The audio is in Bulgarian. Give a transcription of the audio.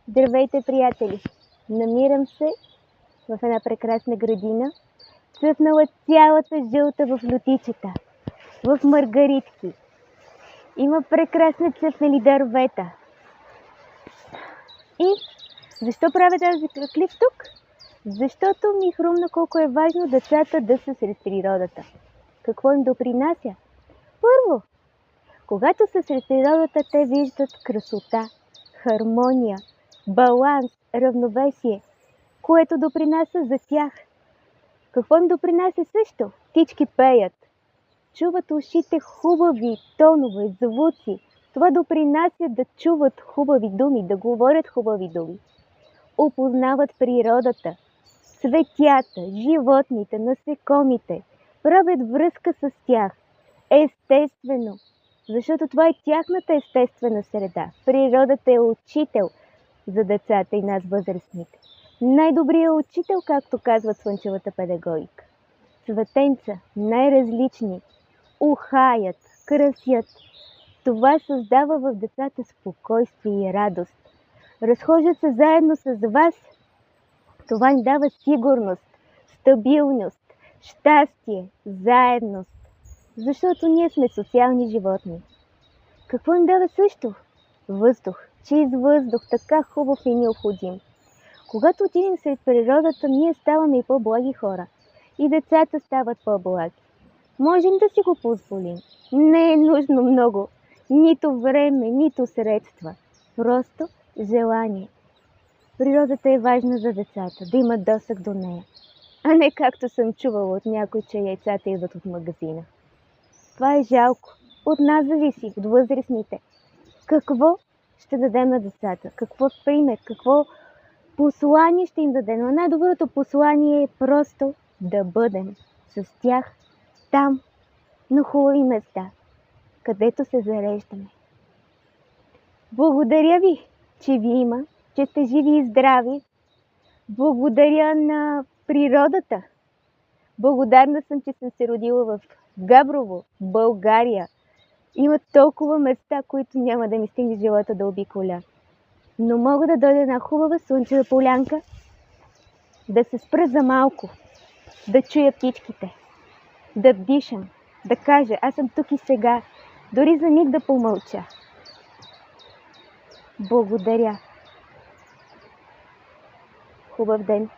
Здравейте, приятели! Намирам се в една прекрасна градина, цъфнала цялата жълта в лютичета, в маргаритки. Има прекрасни цъфнали дървета. И защо правя тази клип тук? Защото ми хрумна колко е важно децата да са сред природата. Какво им допринася? Първо, когато са сред природата, те виждат красота, хармония, баланс, равновесие, което допринася за тях. Какво им допринася също? Птички пеят, чуват ушите хубави тонове, звуци. Това допринася да чуват хубави думи, да говорят хубави думи. Опознават природата, цветята, животните, насекомите, правят връзка с тях. Естествено, защото това е тяхната естествена среда. Природата е учител за децата и нас възрастните. Най-добрият учител, както казват слънчевата педагогика. Цветенца, най-различни, ухаят, красят. Това създава в децата спокойствие и радост. Разхождат се заедно с вас. Това им дава сигурност, стабилност, щастие, заедност. Защото ние сме социални животни. Какво им дава също? Въздух. Чист въздух, така хубав и необходим. Когато отидем сред природата, ние ставаме и по-благи хора. И децата стават по-благи. Можем да си го позволим. Не е нужно много. Нито време, нито средства. Просто желание. Природата е важна за децата, да имат досег до нея. А не както съм чувала от някой, че яйцата идват от магазина. Това е жалко. От нас зависи, от възрастните. Какво ще дадем на децата? Какво пример? Какво послание ще им дадем? Но най-доброто послание е просто да бъдем с тях там, на хубави места, където се зареждаме. Благодаря ви, че ви има, че сте живи и здрави. Благодаря на природата. Благодарна съм, че съм се родила в Габрово, България. Има толкова места, които няма да ми стигне живота да обиколя. Но мога да дойда на хубава слънчева полянка, да се спра за малко, да чуя птичките, да дишам, да кажа, аз съм тук и сега, дори за миг да помълча. Благодаря. Хубав ден!